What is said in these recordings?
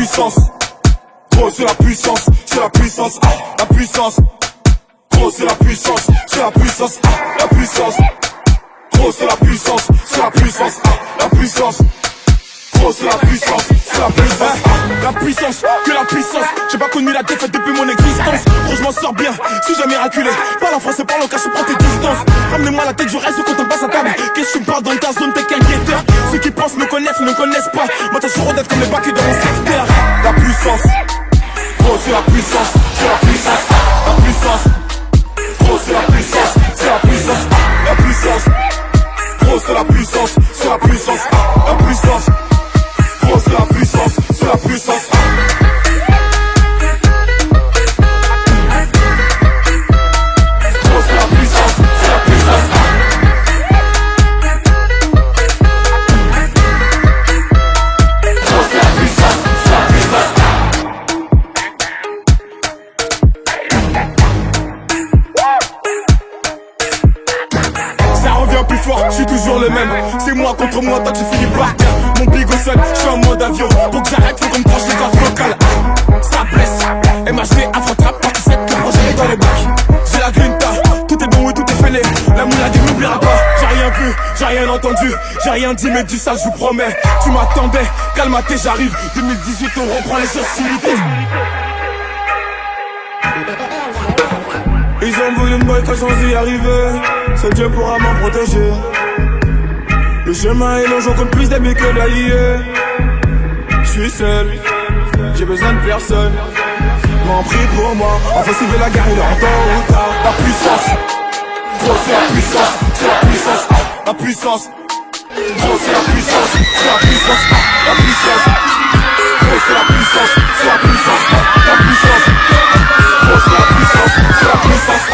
puissance. Gros c'est la puissance, c'est la puissance, la puissance. Gros c'est la puissance, c'est la puissance, la puissance. Gros c'est la puissance, c'est la puissance, la puissance. Gros c'est la puissance, c'est la puissance. La puissance, que la puissance. J'ai pas connu la défaite depuis mon existence. Gros je m'en sors bien, si j'ai miraculé. Parle en français, parle en cash, prends tes distances. Ramenez-moi la tête, je reste quand on passe à table. Qu'est-ce que tu me parles dans ta zone, t'es qu'un guetteur. Ceux qui pensent me connaissent, ne connaissent pas. Moi t'as toujours d'être comme les bacs dans mon secteur. La puissance, gros c'est la puissance, c'est la puissance, la puissance. Gros c'est la puissance, c'est la puissance, la puissance. Gros c'est la puissance, c'est la puissance, la puissance. Gros c'est la puissance, c'est la puissance. Gros c'est la puissance, c'est la puissance. Gros c'est la puissance, c'est la puissance. Ça revient plus fort, je suis toujours le même. C'est moi contre moi, toi tu finis par terre. Mon bigot seul, je suis en mode avion. Pour que j'arrête, faut qu'on me branche les cordes vocales. Ça blesse, MHD, Afro-Trap, partie 7, le projet est dans les bacs. J'ai la grinta, tout est bon et tout est fêlé. La moulade n'oubliera pas, j'ai rien vu, j'ai rien entendu. J'ai rien dit mais du ça je vous promets. Tu m'attendais, calme-toi, j'arrive. 2018 on reprend les sociétés. Ils ont voulu me boycotter sans y arriver. Seul Dieu pourra m'en protéger. Le chemin est long, j'en compte plus d'amis que d'alliés. J'suis seul, j'ai besoin de personne. M'en prie pour moi, enfin s'il veut la guerre il est en temps ou tard. La puissance, gros c'est la puissance, c'est la puissance, la puissance. Gros c'est la puissance, c'est la puissance, la puissance. Gros c'est la puissance, c'est la puissance, la puissance. Gros c'est la puissance, c'est la puissance.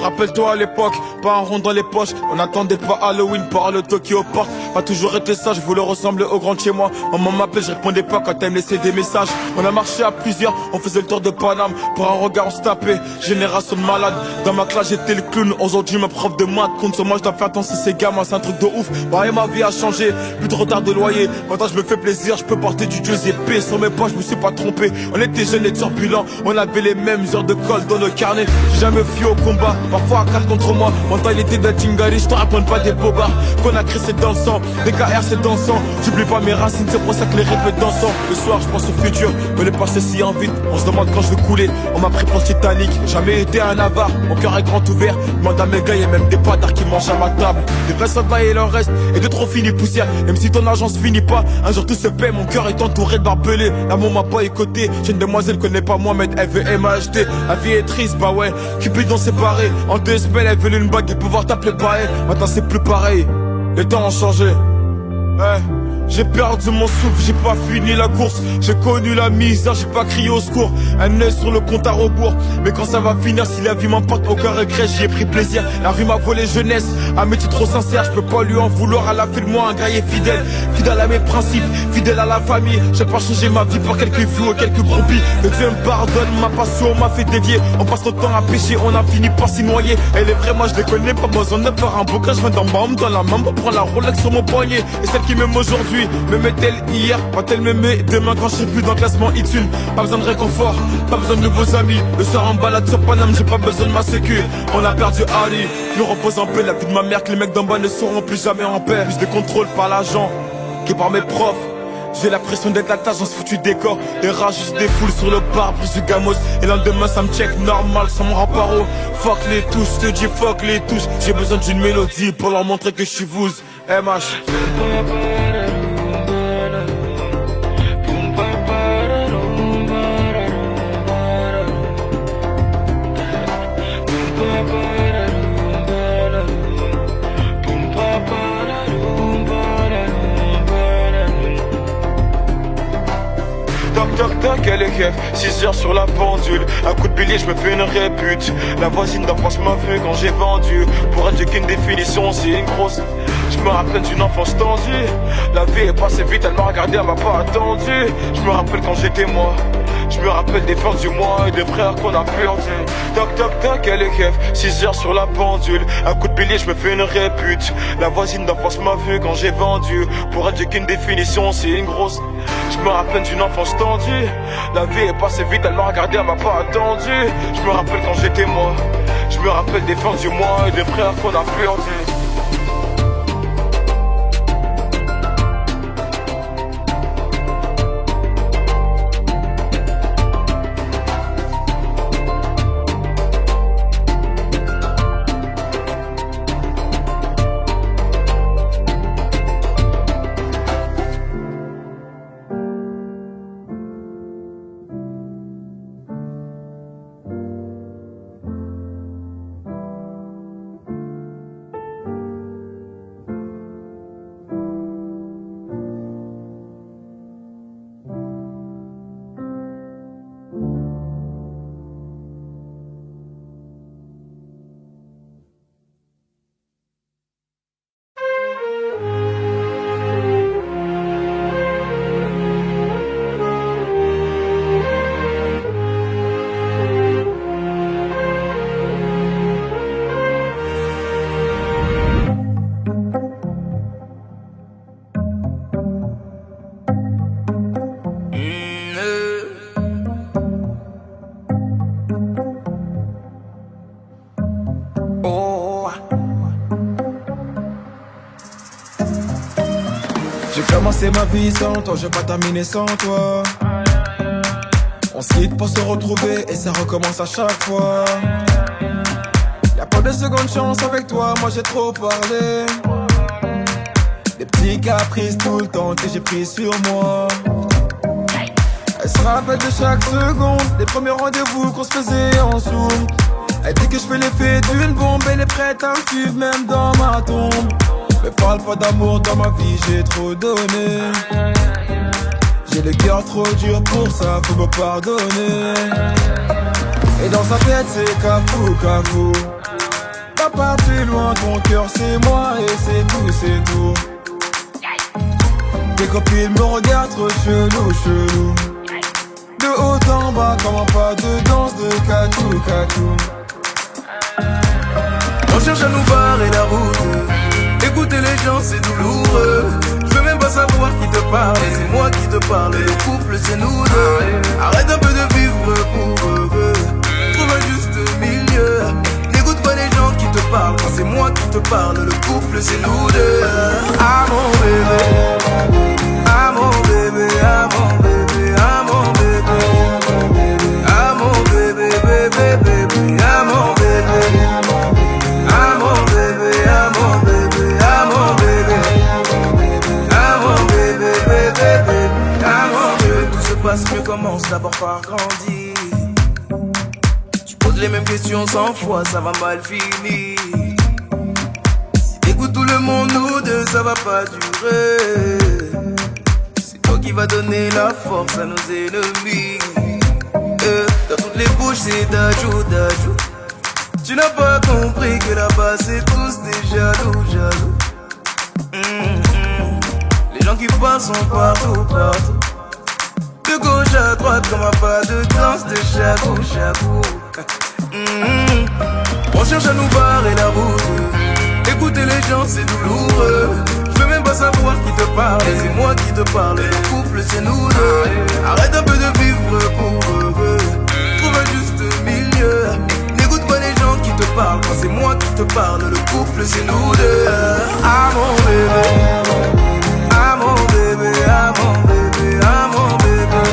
Rappelle-toi à l'époque, pas un rond dans les poches. On n'attendait pas Halloween par le Tokyo Park. Pas toujours été sage, je voulais ressembler au grand de chez moi. Maman m'appelait, je répondais pas quand elle me laissait des messages. On a marché à plusieurs, on faisait le tour de Paname. Pour un regard on se tapait, génération de malade. Dans ma classe j'étais le clown, aujourd'hui ma prof de maths compte sur moi, je dois faire attention ces gamins, c'est un truc de ouf. Bah et ma vie a changé, plus de retard de loyer. Maintenant je me fais plaisir, je peux porter du Giuseppe. Sur mes pas je me suis pas trompé, on était jeunes et turbulents. On avait les mêmes heures de colle dans nos carnets. J'ai jamais fui au combat, parfois à 4 contre moi. Mentalité de Tingari, je te raconte pas des bobards. Qu'on a créé c'est dans le sang, des KR c'est dansant. J'oublie pas mes racines, c'est pour ça que les répètes dansant. Le soir je pense au futur, mais le passé si en vite. On se demande quand je veux couler, on m'a pris pour le Titanic. Jamais été un avare, mon cœur est grand ouvert. Demande à mes gars, y'a même des patards qui mangent à ma table. Des vrais soldats et leur reste, et de trop finis poussière. Même si ton argent se finit pas, un jour tout se paie. Mon cœur est entouré de barbelés, l'amour m'a pas écouté. J'ai une demoiselle connaît pas moi, mais elle veut MHD. La vie est triste, bah ouais, Cupidon séparé. En 2 semaines elle veut une bague et pouvoir t'appeler pareil. Maintenant c'est plus pareil, les temps ont changé. Ouais, J'ai perdu mon souffle, j'ai pas fini la course. J'ai connu la misère, j'ai pas crié au secours. Un œil sur le compte à rebours. Mais quand ça va finir, si la vie m'emporte, aucun regret, j'y ai pris plaisir. La rue m'a volé jeunesse, un métier trop sincère. Je peux pas lui en vouloir, elle a fait de moi un guerrier fidèle. Fidèle à mes principes, fidèle à la famille. J'ai pas changé ma vie pour quelques vues ou quelques brebis. Que Dieu me pardonne, ma passion m'a fait dévier. On passe notre temps à pêcher, on a fini par s'y noyer. Elle est vraie, moi je les connais, pas besoin de faire un bouquin. Je viens d'en bas, dans la main, prends la Rolex sur mon poignet. Et celle qui m'aime aujourd'hui m'aimait-elle hier, va-t-elle m'aimer demain quand je serai plus dans le classement X1? Pas besoin de réconfort, pas besoin de nouveaux amis. Le soir en balade sur Paname, j'ai pas besoin de ma sécu. On a perdu Ali, nous repose en paix. La vie de ma mère, que les mecs d'en bas ne seront plus jamais en paix. Plus de contrôle par l'agent que par mes profs. J'ai la pression d'être à tâche dans ce foutu décor. Les rats juste des foules sur le pare brise du gamos. Et lendemain ça me check normal sans mon remparo. Fuck les tous, je te dis fuck les tous. J'ai besoin d'une mélodie pour leur montrer que je suis vous. MH. Toc toc toc, elle est keuf, 6 heures sur la pendule. Un coup de billet, je me fais une répute. La voisine d'enfance m'a vu quand j'ai vendu. Pour elle, j'ai qu'une définition, c'est une grosse. Je me rappelle d'une enfance tendue. La vie est passée vite, elle m'a regardé, elle m'a pas attendu. Je me rappelle quand j'étais moi. Je me rappelle des fins du mois et des frères qu'on a perdu. Toc toc toc, elle est keuf, 6 heures sur la pendule. Un coup de billet, je me fais une répute. La voisine d'enfance m'a vu quand j'ai vendu. Pour elle, j'ai qu'une définition, c'est une grosse. Je me rappelle d'une enfance tendue. La vie est passée vite, elle m'a regardé, elle m'a pas attendu. Je me rappelle quand j'étais moi. Je me rappelle des fins du mois et des frères qu'on a perdu. J'ai commencé ma vie sans toi, je vais pas terminer sans toi. On se quitte pour se retrouver et ça recommence à chaque fois. Y'a pas de seconde chance avec toi, moi j'ai trop parlé. Des petits caprices tout le temps que j'ai pris sur moi. Elle se rappelle de chaque seconde, des premiers rendez-vous qu'on se faisait en sourd. Elle dit que je fais l'effet d'une bombe, elle est prête à me suivre même dans ma tombe. Mais parle pas d'amour dans ma vie, j'ai trop donné. J'ai le cœur trop dur pour ça, faut me pardonner. Et dans sa tête c'est cafou, cafou. Pas partir loin, ton cœur c'est moi et c'est tout. Tes copines me regardent trop chelou, chelou. De haut en bas, comment pas de danse de catou, catou. On cherche à nous barrer la route. Écouter les gens c'est douloureux. Je veux même pas savoir qui te parle. C'est moi qui te parle, le couple c'est nous deux. Arrête un peu de vivre pour eux. Trouve un juste milieu. N'écoute pas les gens qui te parlent. Quand c'est moi qui te parle, le couple c'est nous deux. Ah mon bébé, ah mon bébé, ah mon bébé, ah mon bébé, ah mon bébé, bébé, bébé, ah mon bébé, ah mon bébé, ah mon bébé, ah mon bébé, ah mon bébé, bébé, bébé, ah mon bébé. Tout se passe mieux, commence d'abord par grandir. Tu poses les mêmes questions 100 fois, ça va mal finir. Si t'écoutes tout le monde, nous deux, ça va pas durer. qui va donner la force à nos ennemis. Dans toutes les bouches c'est d'ajou, d'ajou. Tu n'as pas compris que là-bas c'est tous des jaloux, jaloux. Les gens qui parlent sont partout, partout. De gauche à droite comme un pas de danse de chabou, chabou. On cherche à nous barrer la route. Écouter les gens c'est douloureux. Je veux même pas savoir qui te parle, c'est moi qui te parle. Le couple c'est nous deux. Arrête un peu de vivre pour eux. Trouve un juste milieu. N'écoute pas les gens qui te parlent quand c'est moi qui te parle. Le couple c'est nous deux. Ah mon bébé, ah mon bébé, ah mon bébé, ah mon bébé,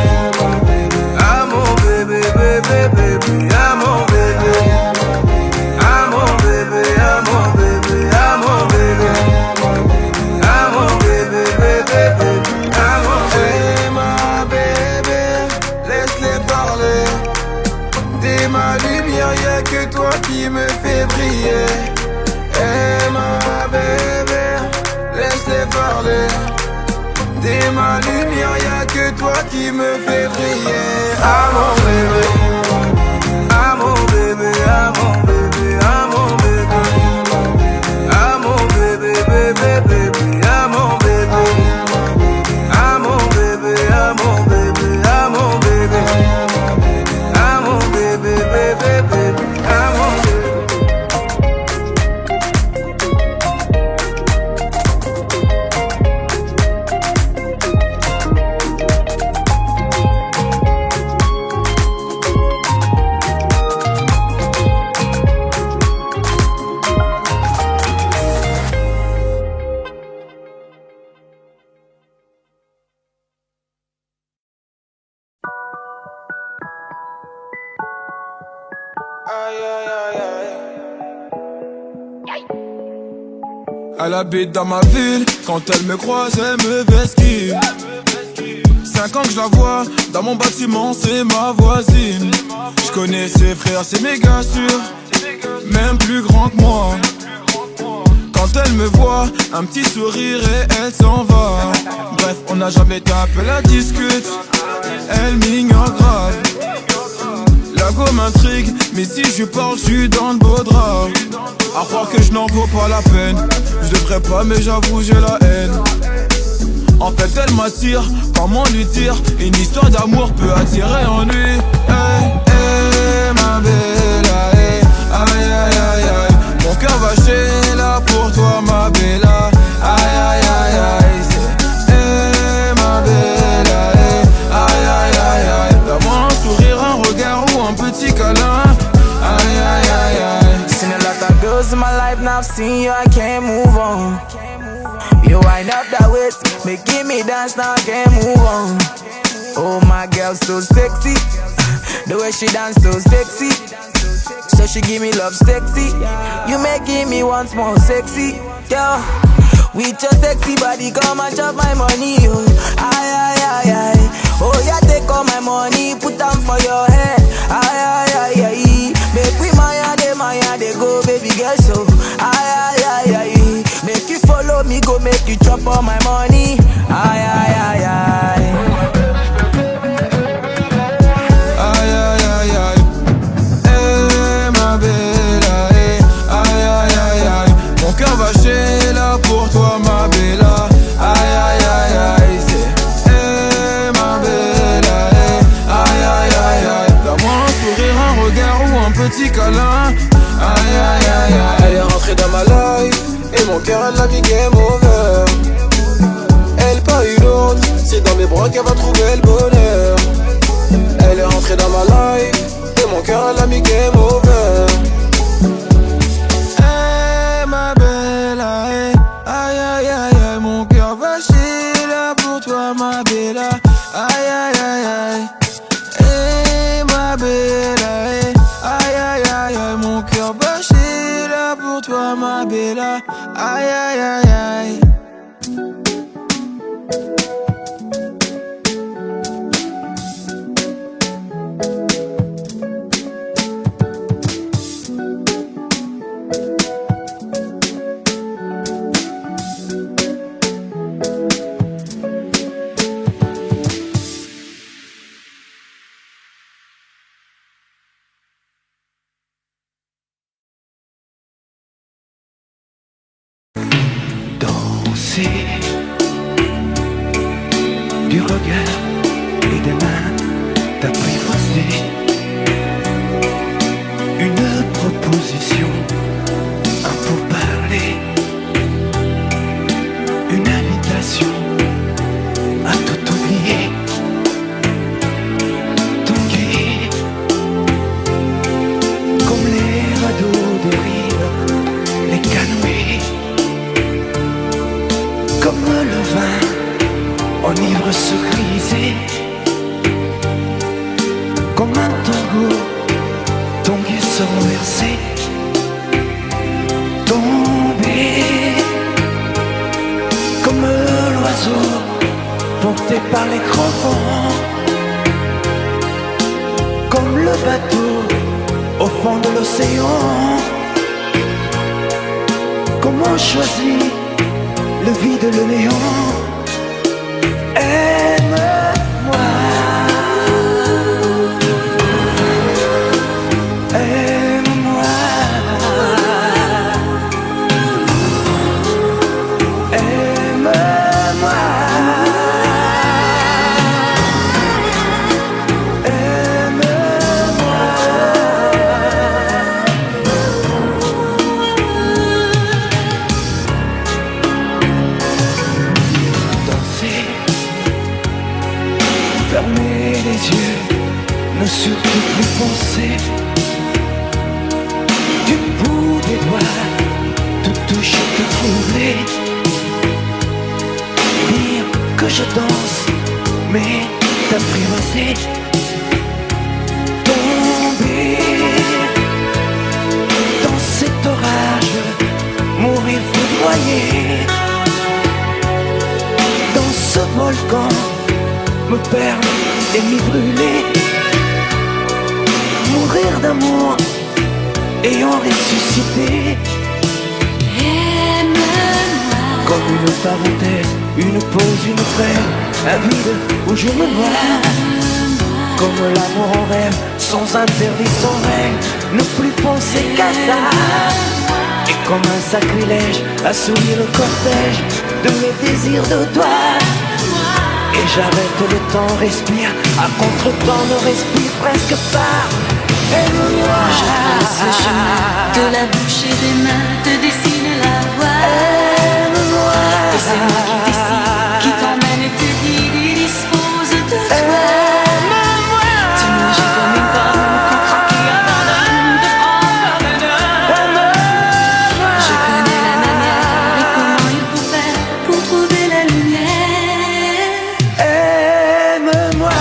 ah mon bébé, bébé, bébé, ah mon bébé, ah mon bébé, ah mon bébé, ah mon bébé, ah mon bébé, bébé, bébé, ah mon bébé. Hey ma bébé, laisse-les parler. T'es ma lumière, y'a que toi qui me fait briller. Hey ma bébé, laisse-les parler. T'es ma lumière, y'a que toi qui me fait briller. Ah mon bébé, ah mon bébé, ah mon bébé, ah mon bébé, ah mon bébé, bébé, bébé, ah mon bébé, ah mon bébé, ah mon bébé, ah mon bébé, ah mon bébé, bébé, bébé, ah mon bébé. Elle habite dans ma ville, quand elle me croise, elle me vesquille. 5 ans que je la vois, dans mon bâtiment, c'est ma voisine. Je connais ses frères, c'est méga sûr, même plus grand que moi. Quand elle me voit, un petit sourire et elle s'en va. Bref, on n'a jamais tapé la discute, elle m'ignore grave. La go m'intrigue, mais si je parle, je suis dans le beau drap. À croire que je n'en vaux pas la peine. Je devrais pas, mais j'avoue, j'ai la haine. En fait, elle m'attire, comment lui dire? Une histoire d'amour peut attirer en lui. Hey, hey, ma bella, hey, aïe, aïe, aïe, aïe. Mon cœur va chez là pour toi, ma bella. Aïe, aïe, aïe, aïe, c'est hey, ma bella, hey, aïe, aïe, aïe, aïe. Donne-moi un sourire, un regard ou un petit câlin. Aïe, aïe, aïe, aïe. Seen a lot of girls in my life, now I've seen you, I can't move on. You wind up that waist, making me dance, now I can't move on. Oh, my girl, so sexy. The way she dance, so sexy. So she give me love sexy. You making me once more sexy. Girl, with your sexy body, come and chop my money. Oh, aye, aye, aye, aye. Oh, yeah, take all my money, put them for your head. Aye, aye, aye, aye. Make we Maya, they go, baby girl, so aye, aye, aye, aye. Make you follow me, go make you chop all my money. Aye, aye, aye, aye. Aïe, aïe, aïe, aïe. Eh, ma bella, eh. Aïe, aïe, aïe, aïe. Mon cœur va chez là pour toi, ma bella. Aïe, aïe, aïe, aïe. C'est eh, ma bella, eh. Aïe, aïe, aïe, aïe. Donne-moi un sourire, un regard ou un petit câlin. Aïe, aïe, aïe, aïe. Elle est rentrée dans ma life et mon cœur elle l'a mis game over. Elle pas une autre, c'est dans mes bras qu'elle va trouver le bonheur. Elle est rentrée dans ma life et mon cœur elle a mis game over. Hey ma bella, hey. Aïe aïe aïe aïe, mon cœur va chier là pour toi ma bella. Aïe aïe aïe aïe. Hey ma bella, hey. Aïe aïe aïe aïe, mon cœur va chier là pour toi ma bella. Aïe aïe aïe aïe. poussée du regard et des mains d'apprivoiser une proposition, un pourparler, une invitation à tout oublier. Tanguer comme les radeaux des rives, les canoës, comme le vin enivre se griser, comme un tango, tanguer se renverser, tomber comme l'oiseau porté par les grands vents, comme le bateau au fond de l'océan. Comment choisir le vide, le néant? Aime-moi, aime-moi, aime-moi, aime-moi. Danser, fermer les yeux, ne surtout plus penser. Du bout des doigts, tout toucher, tout troubler. Dire que je danse, mais t'apprivoiser. Tomber dans cet orage, mourir foudroyé. Dans ce volcan, me perdre et m'y brûler. Mourir d'amour et en ressusciter. Comme une parenthèse, une pause, une trêve, un vide où je me vois. Comme l'amour en rêve, sans interdit, sans règle, ne plus penser qu'à ça. Et comme un sacrilège, assouvir le cortège de mes désirs de toi. Et j'arrête le temps, respire, à contre-temps ne respire presque pas. Aime-moi. Je trace le chemin de la bouche et des mains te dessine la voie. Aime-moi. Et c'est moi qui décide, qui t'emmène et te guide et dispose de toi. Aime-moi. Tu nages comme une pomme, qui abandonne de prendre le nord. Je connais la manière et comment il faut faire pour trouver la lumière. Aime-moi.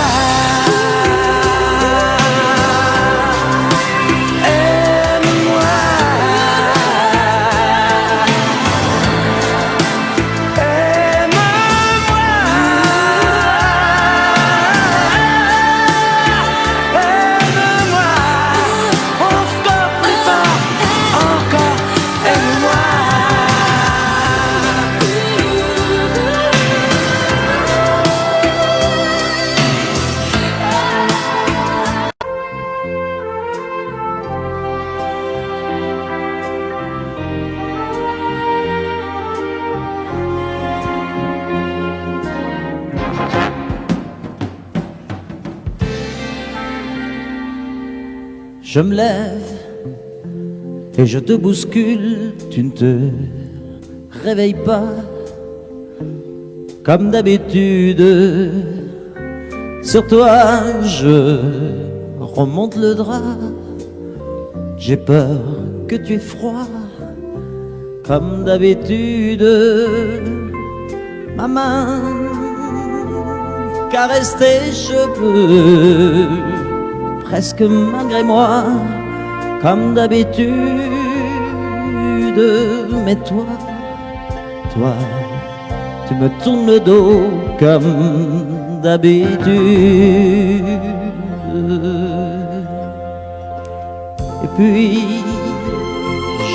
Je me lève et je te bouscule, tu ne te réveilles pas comme d'habitude. Sur toi je remonte le drap, j'ai peur que tu aies froid comme d'habitude. Ma main caresse tes cheveux, presque malgré moi, comme d'habitude. Mais toi, tu me tournes le dos comme d'habitude. Et puis,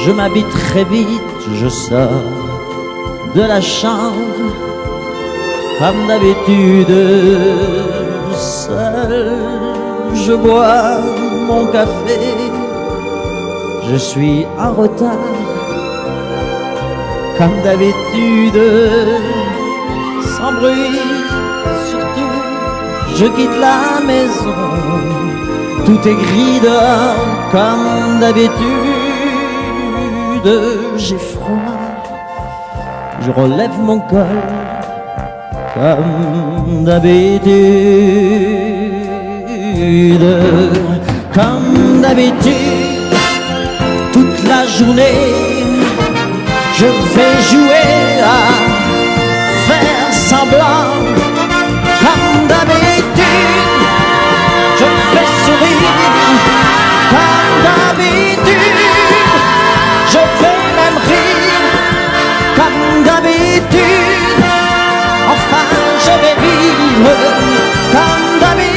je m'habille très vite, je sors de la chambre, comme d'habitude, seul. Je bois mon café, je suis en retard comme d'habitude, sans bruit, surtout, je quitte la maison. Tout est gris dehors, comme d'habitude. J'ai froid, je relève mon col, comme d'habitude. Comme d'habitude, toute la journée, je vais jouer à faire semblant. Comme d'habitude, je fais sourire. Comme d'habitude, je vais même rire. Comme d'habitude, enfin je vais vivre. Comme d'habitude.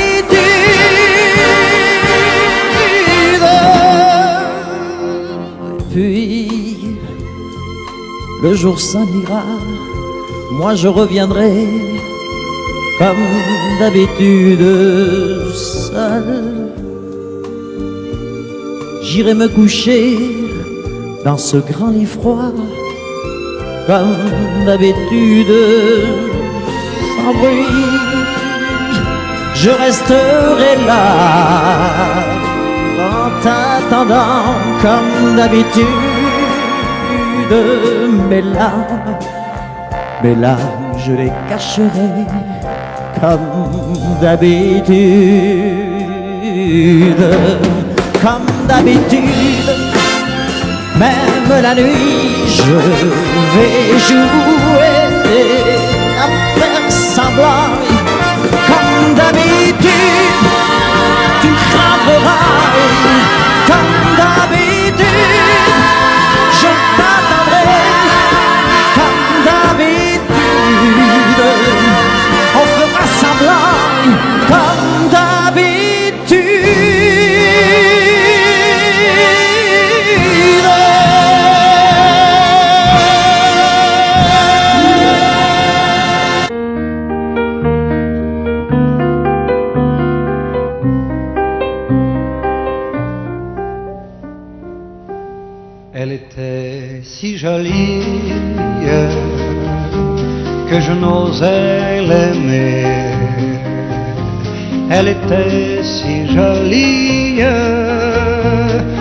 Et puis, le jour s'en ira, moi je reviendrai comme d'habitude seul. J'irai me coucher dans ce grand lit froid, comme d'habitude, sans bruit. Je resterai là, en t'attendant, comme d'habitude. Mes larmes, je les cacherai, comme d'habitude. Comme d'habitude, même la nuit, je vais jouer à faire semblant. Comme d'habitude, tu craindras. Comme d'habitude, je t'attendrai. Comme d'habitude, on fera semblant. Comme d'habitude. Elle était si jolie que je n'osais l'aimer. Elle était si jolie,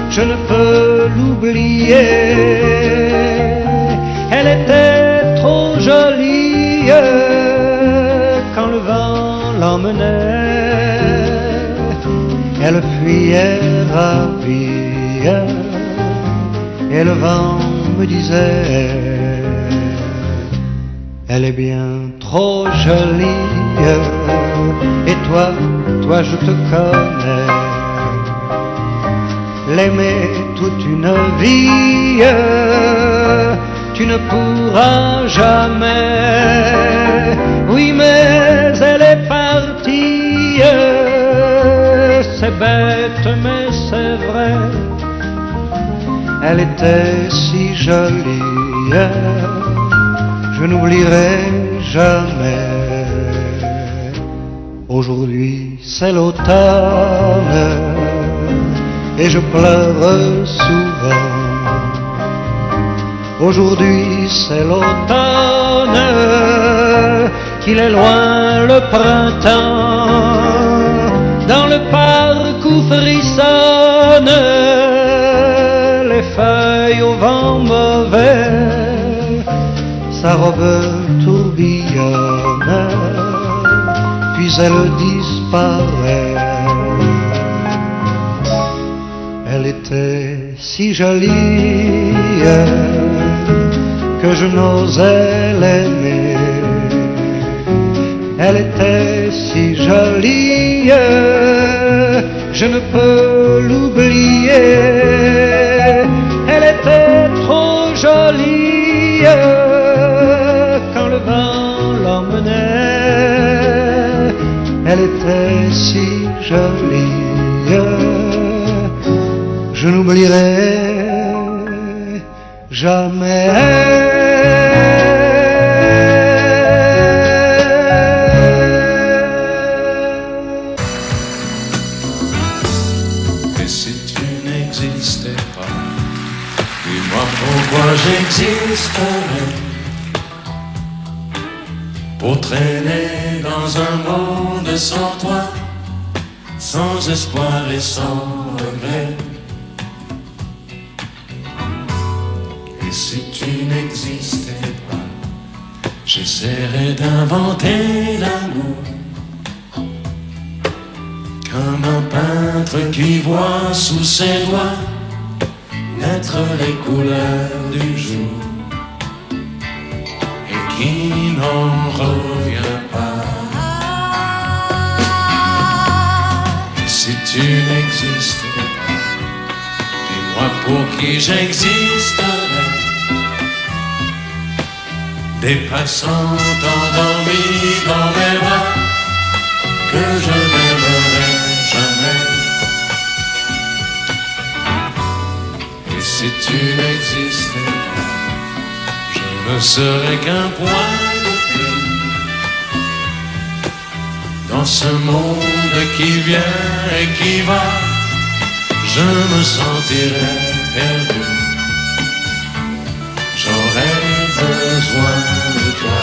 je ne peux l'oublier. Elle était trop jolie quand le vent l'emmenait. Elle fuyait ravie et le vent me disait: elle est bien trop jolie. Et toi je te connais. L'aimer toute une vie, tu ne pourras jamais. Oui, mais elle est partie. C'est bête, mais c'est vrai. Elle était si jolie, je n'oublierai jamais. Aujourd'hui c'est l'automne et je pleure souvent. Aujourd'hui c'est l'automne, qu'il est loin le printemps. Dans le parc où frissonnent les feuilles au vent mauvais, sa robe tourbillonne, puis elle disparaît. Elle était si jolie que je n'osais l'aimer. Elle était si jolie, je ne peux l'oublier. Elle était trop jolie quand le vent l'emmenait. Elle était si jolie, je n'oublierai jamais. Dis-moi pourquoi j'existerais pour traîner dans un monde sans toi, sans espoir et sans regret. Et si tu n'existais pas, j'essaierais d'inventer l'amour, comme un peintre qui voit sous ses doigts naître les couleurs du jour et qui n'en revient pas. Et si tu n'existais pas, dis-moi pour qui j'existerais. Des passants endormis dans mes bras que je n'aimerais jamais. Et si tu n'existais pas, je ne serais qu'un point de plus dans ce monde qui vient et qui va. Je me sentirais perdu. J'aurais besoin de toi.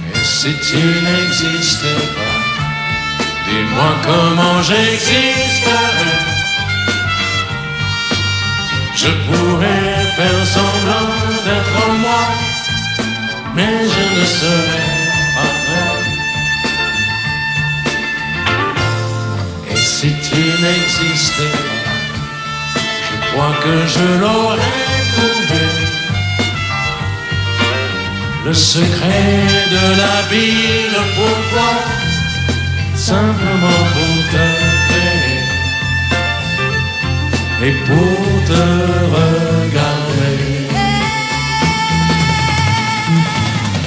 Et si tu n'existais pas, dis-moi comment j'existerais. Je pourrais faire semblant d'être moi, mais je ne serais pas vrai. Et si tu n'existais pas, je crois que je l'aurais trouvé. Le secret de la vie, le pourquoi, simplement pour te créer et pour te regarder.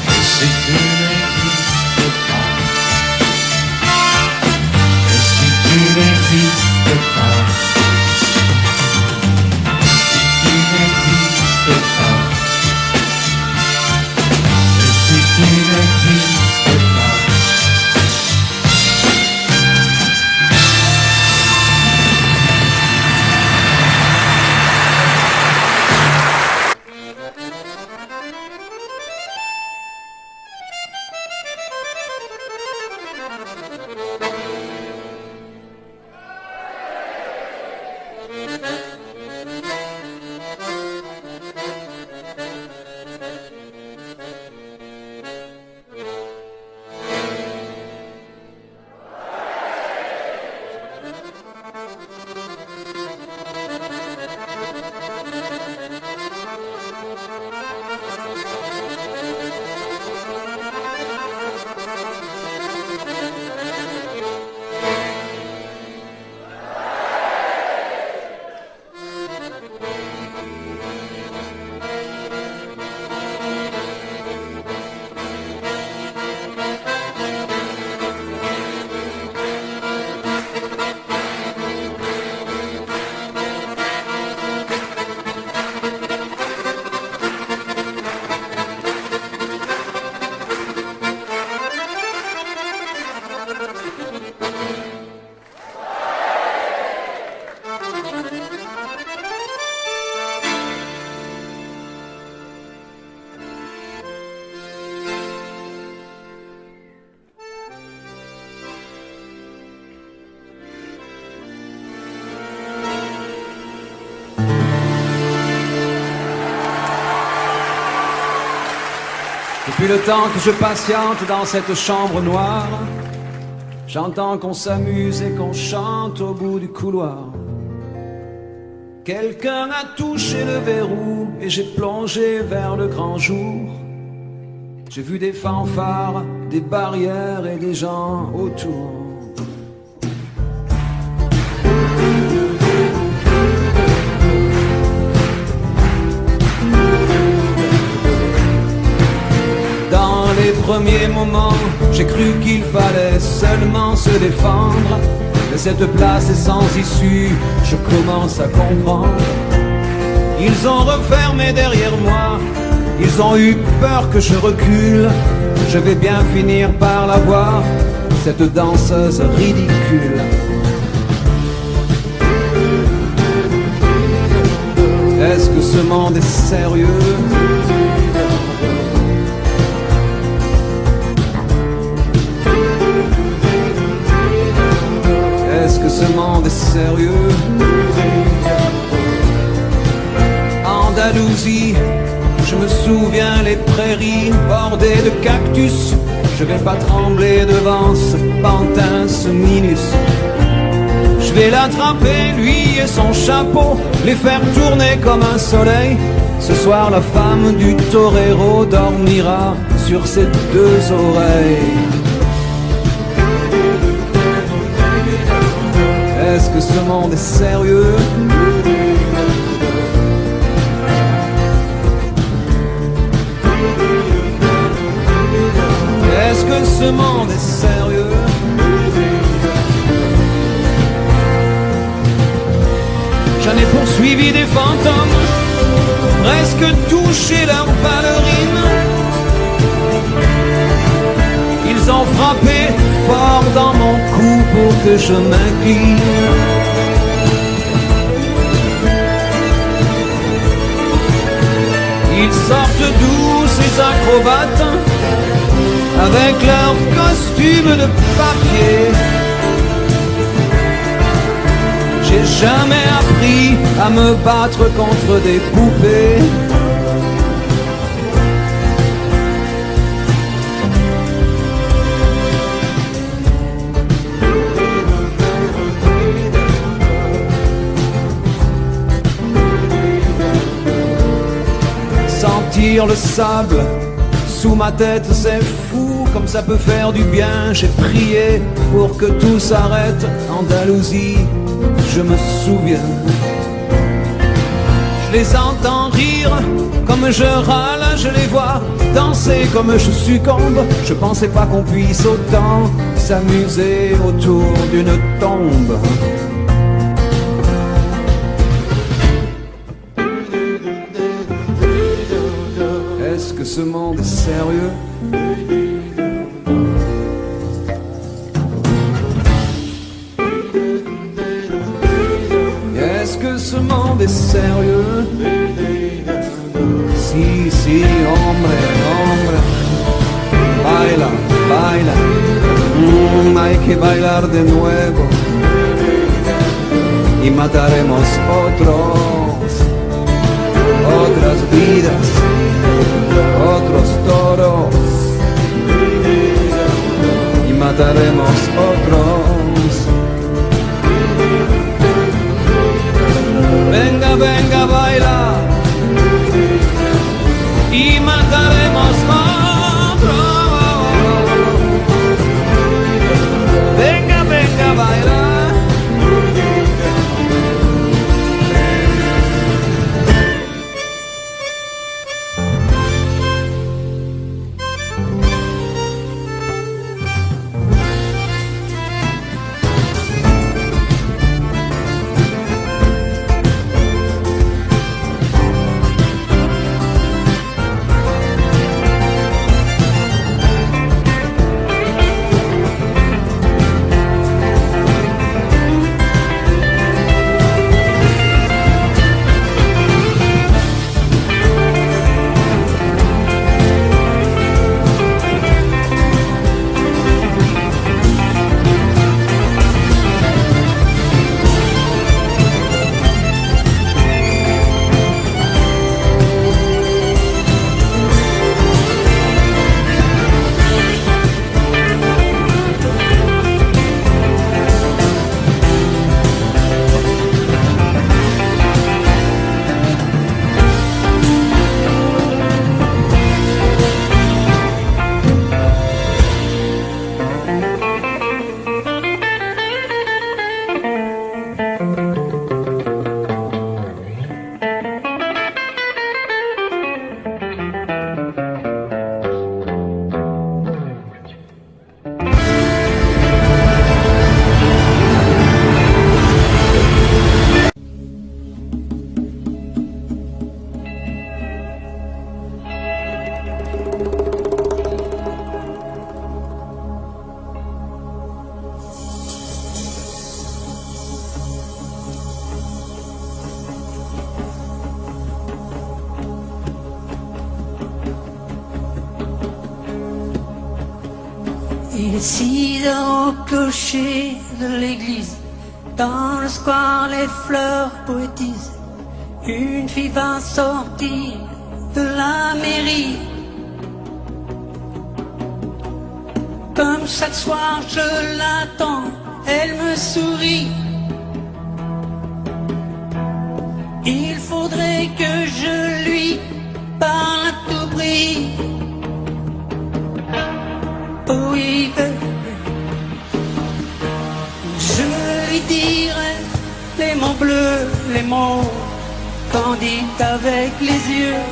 Et si tu n'existes pas, et si tu n'existes pas, si tu n'existes pas, et si tu n'existes pas. Depuis le temps que je patiente dans cette chambre noire, j'entends qu'on s'amuse et qu'on chante au bout du couloir. Quelqu'un a touché le verrou et j'ai plongé vers le grand jour. J'ai vu des fanfares, des barrières et des gens autour. premiers moments, j'ai cru qu'il fallait seulement se défendre. Mais cette place est sans issue, je commence à comprendre. Ils ont refermé derrière moi, ils ont eu peur que je recule. Je vais bien finir par la voir, cette danseuse ridicule. Est-ce que ce monde est sérieux? Est-ce que ce monde est sérieux? Andalousie, je me souviens les prairies bordées de cactus. Je vais pas trembler devant ce pantin, ce minus. Je vais l'attraper, lui et son chapeau, les faire tourner comme un soleil. Ce soir la femme du torero dormira sur ses deux oreilles. Est-ce que ce monde est sérieux? Est-ce que ce monde est sérieux? J'en ai poursuivi des fantômes, presque touché leurs ballerines. Ils ont frappé fort dans mon cou pour que je m'incline. Ils sortent d'où ces acrobates, avec leurs costumes de papier. J'ai jamais appris à me battre contre des poupées. Sentir le sable sous ma tête, c'est fou, comme ça peut faire du bien. J'ai prié pour que tout s'arrête. Andalousie, je me souviens. Je les entends rire comme je râle, je les vois danser comme je succombe. Je pensais pas qu'on puisse autant s'amuser autour d'une tombe. Est-ce que ce monde est sérieux? Est-ce que ce monde est sérieux? Si, si, hombre, hombre. Baila, baila. Hay que bailar de nuevo. Y mataremos otras vidas, otros toros. Y mataremos otros. Venga, venga, baila. Y mataremos otros. Venga, venga, baila. Il est 6 heures au clocher de l'église. Dans le square, les fleurs poétisent. Une fille va sortir de la mairie. Comme chaque soir, je l'attends, elle me sourit. Il faudrait que je lui parle à tout prix. Oh oui, je lui dirai les mots bleus, les mots candides avec les yeux.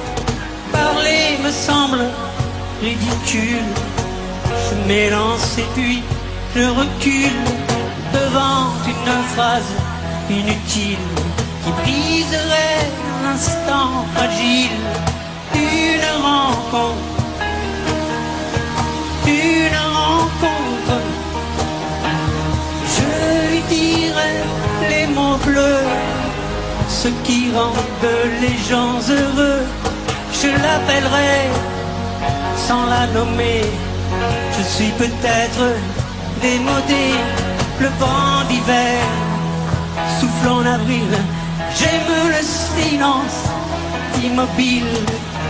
Parler me semble ridicule. Je m'élance et puis je recule devant une phrase inutile qui briserait l'instant fragile d'une rencontre. Une rencontre. Je lui dirai les mots bleus, ce qui rendent les gens heureux. Je l'appellerai sans la nommer. Je suis peut-être démodé, le vent d'hiver souffle en avril. J'aime le silence immobile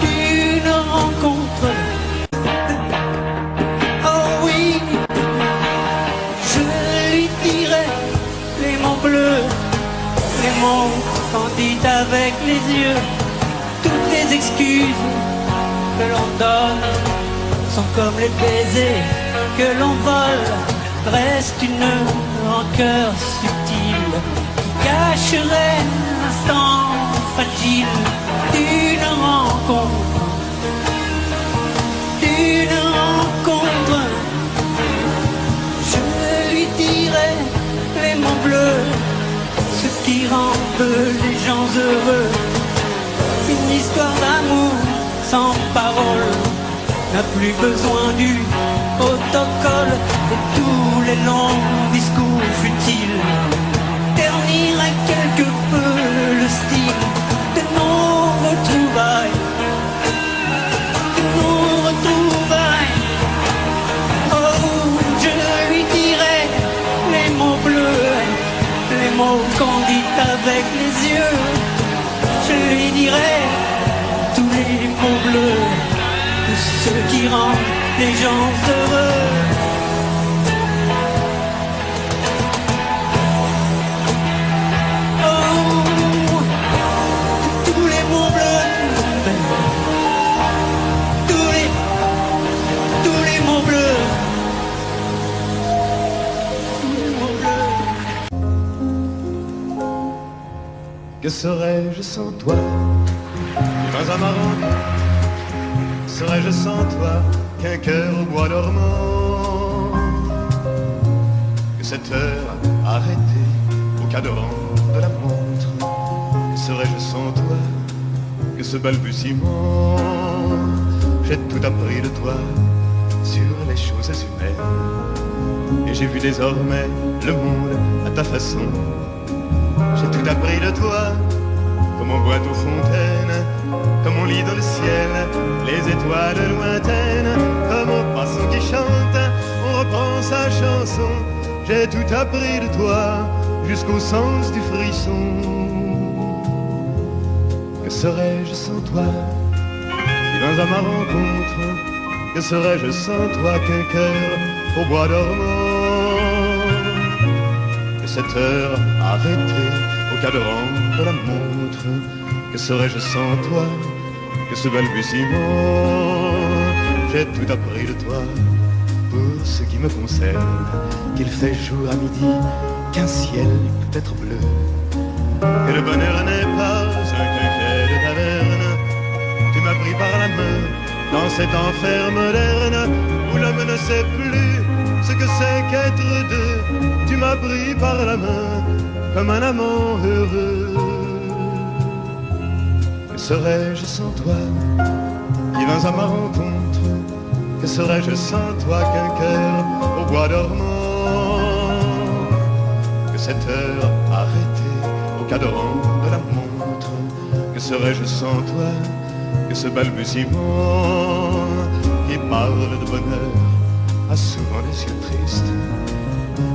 d'une rencontre. Oh oui, je lui dirai les mots bleus, les mots candides avec les yeux. Toutes les excuses que l'on donne sont comme les baisers que l'on vole. Reste une rancœur subtile qui cacherait l'instant fragile d'une rencontre. D'une rencontre. Je lui dirai les mots bleus, ce qui rendent les gens heureux. Une histoire d'amour sans parole n'a plus besoin du protocole et tous les longs discours futiles terniraient quelque peu le style de nos retrouvailles. De nos retrouvailles. Oh, je lui dirai les mots bleus, les mots candides avec les yeux. Je lui dirai tous les mots bleus, tout ce qui rend les gens heureux. Oh, tous les mots bleus, tous les mots bleus, tous les mots bleus. Que serais-je sans toi? Dans un marron, serais-je sans toi qu'un cœur au bois dormant? Que cette heure arrêtée au cadran de la montre? Que serais-je sans toi que ce balbutiement? J'ai tout appris de toi sur les choses humaines, et j'ai vu désormais le monde à ta façon. J'ai tout appris de toi, comme on boit aux fontaines, comme on lit dans le ciel les étoiles lointaines, comme au passant qui chante, on reprend sa chanson. J'ai tout appris de toi, jusqu'au sens du frisson. Que serais-je sans toi? Si dans ma rencontre, que serais-je sans toi qu'un cœur au bois dormant? Que cette heure arrêtée au cadran de la montre, que serais-je sans toi que ce balbutiement? J'ai tout appris de toi pour ce qui me concerne, qu'il fait jour à midi, qu'un ciel peut être bleu, que le bonheur n'est pas un quinquet de taverne. Tu m'as pris par la main dans cet enfer moderne où l'homme ne sait plus ce que c'est qu'être deux. Tu m'as pris par la main comme un amant heureux. Que serais-je sans toi qui vins à ma rencontre? Que serais-je sans toi qu'un cœur au bois dormant? Que cette heure arrêtée au cadran de la montre? Que serais-je sans toi que ce balbutiement qui parle de bonheur a souvent des yeux tristes.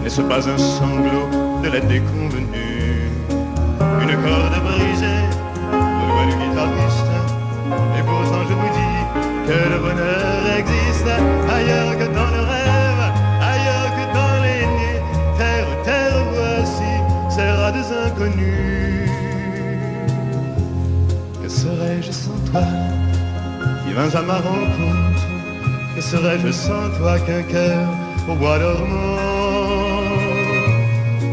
N'est-ce pas un sanglot de la déconvenue? Une corde brisée de loin du guitariste. Et pourtant je vous dis que le bonheur existe ailleurs que dans le rêve, ailleurs que dans les nids. Terre, terre, voici ces rats inconnus. Que serais-je sans toi qui vins à ma rencontre? Que serais-je sans toi qu'un cœur au bois dormant?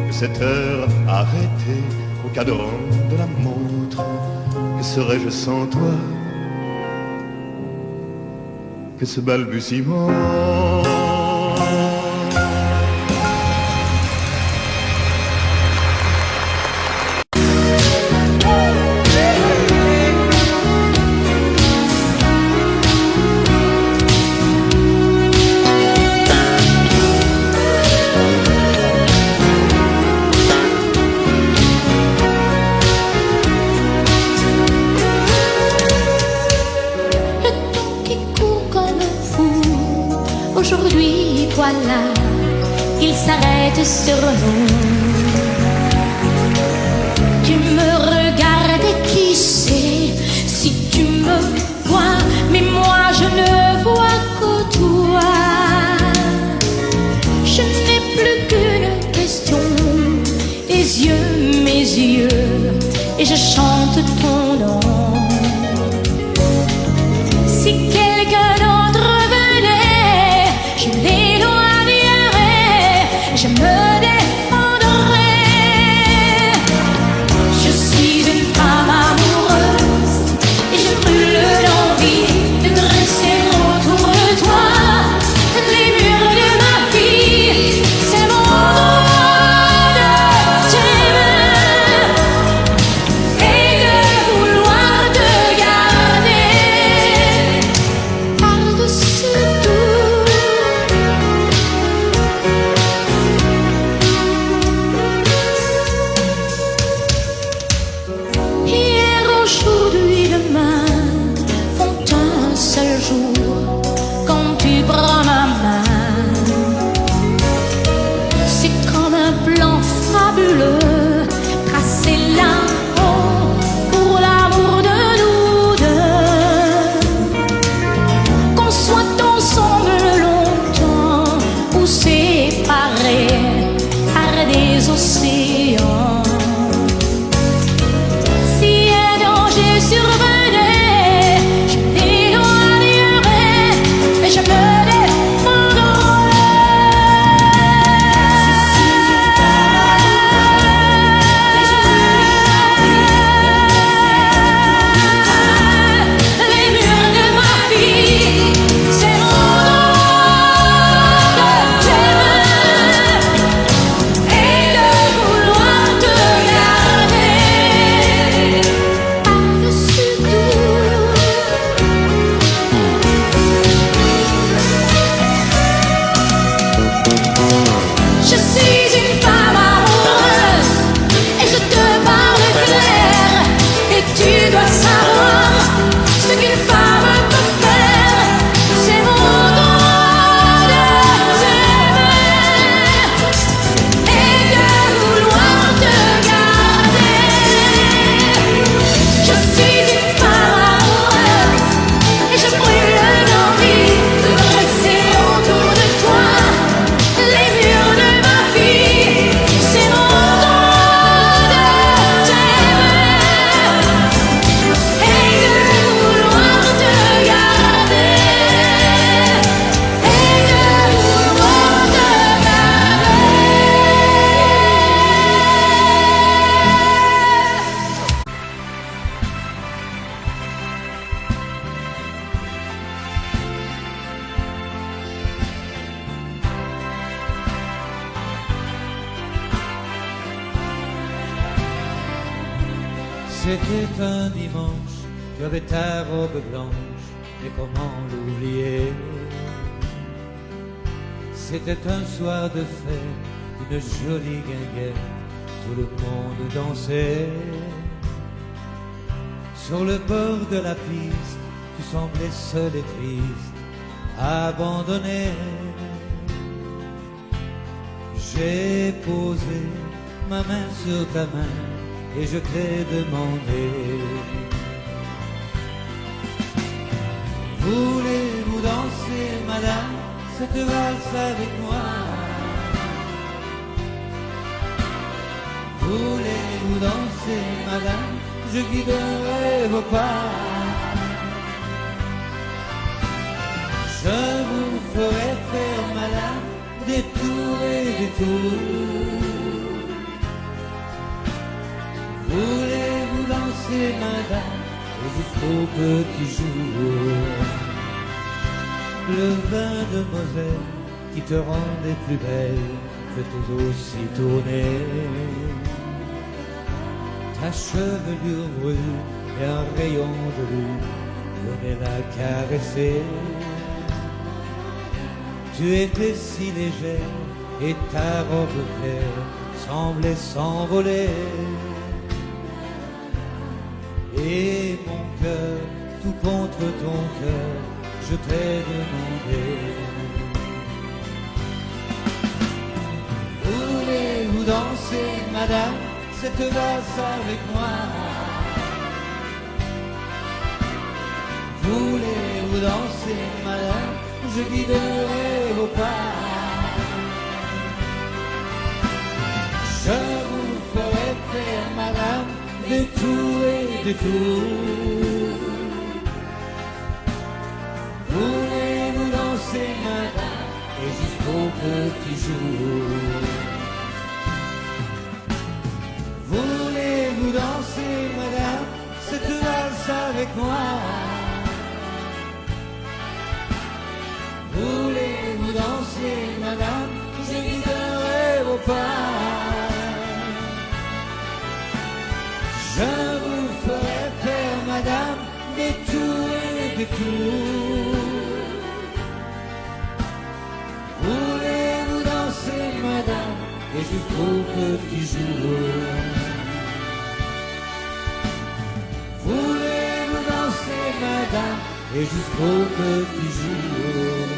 Que cette heure arrêtée au cadran de la montre? Que serais-je sans toi que ce balbutiement? Aujourd'hui, voilà, il s'arrête sur nous. Tu me regardes et qui sait si tu me vois, mais moi je ne vois que toi. Je n'ai plus qu'une question, les yeux, mes yeux, et je chante ton nom. Si quelqu'un d'autre venait, je l'éloignerais, je me défendrais. Je suis une femme amoureuse et je brûle d'envie de dresser autour de toi les murs de ma vie. C'est mon droit de t'aimer et de vouloir te garder par-dessus tout. Hier, aujourd'hui, demain font un seul jour quand tu prends ma main. C'est comme un plan fabuleux tracé là-haut pour l'amour de nous deux. Qu'on soit ensemble longtemps ou séparés par des océans. Si un danger survenait, je l'éloignerais et je me défendrais. Je suis une les murs de ma vie, c'est mon droit de t'aimer et de vouloir te garder par-dessus tout. Je suis une femme amoureuse et je te parle clair. Et tu dois savoir ce qu'une femme peut faire. C'est mon droit de t'aimer et de vouloir te garder. Je suis une femme amoureuse et je brûle d'envie de dresser autour de toi les murs de ma vie. C'est mon droit de t'aimer et de vouloir te garder et de vouloir te C'était un dimanche, tu avais ta robe blanche, et comment l'oublier? C'était un soir de fête, une jolie guinguette, tout le monde dansait. Sur le bord de la piste, tu semblais seul et triste, abandonné. J'ai posé ma main sur ta main et je t'ai demandé: voulez-vous danser, madame, cette valse avec moi? Voulez-vous danser, madame? Je guiderai vos pas. Je vous ferai faire, madame, des tours et des tours. Voulez-vous danser, madame, jusqu'au petit jour? Le vin de Moselle qui te rendait plus belle fait aussi tourner. Ta chevelure brune et un rayon de lune venait la caresser. Tu étais si légère et ta robe claire semblait s'envoler. Et mon cœur, tout contre ton cœur, je t'ai demandé: voulez-vous danser, madame, cette valse avec moi? Voulez-vous danser, madame? Je guiderai vos pas. Je vous ferai faire, madame, des tours et des tours. Voulez-vous danser, madame, et jusqu'au petit jour? Voulez-vous danser, madame, cette valse avec moi? Voulez-vous danser, madame? Je guiderai vos pas. Je vous ferai faire, madame, des tours et des tours. Voulez-vous danser, madame, et jusqu'au petit jour? Voulez-vous danser, madame, et jusqu'au petit jour?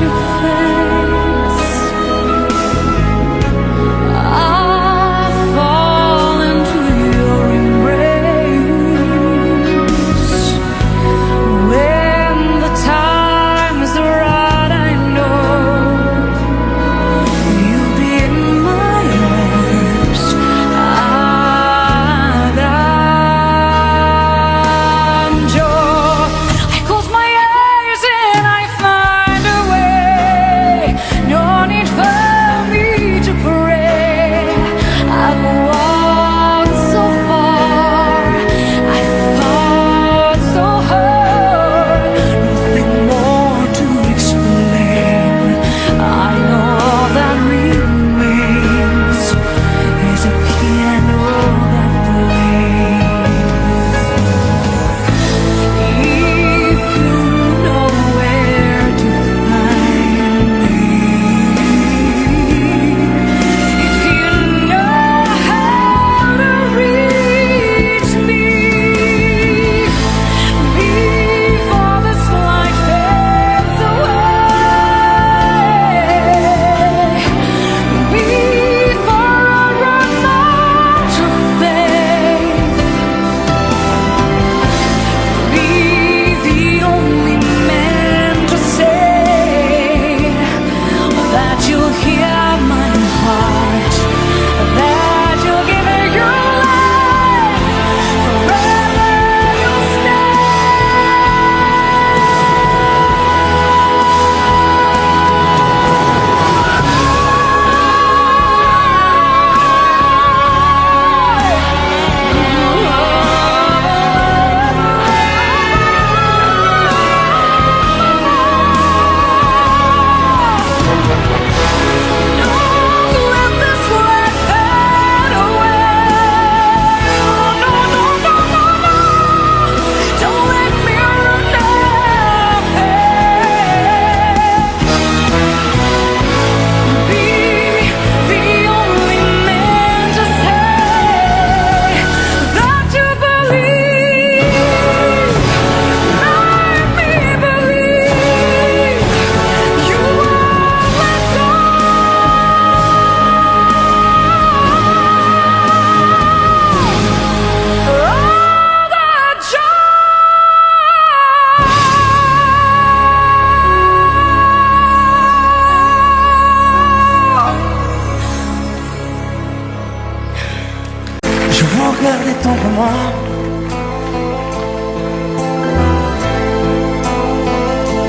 Your face.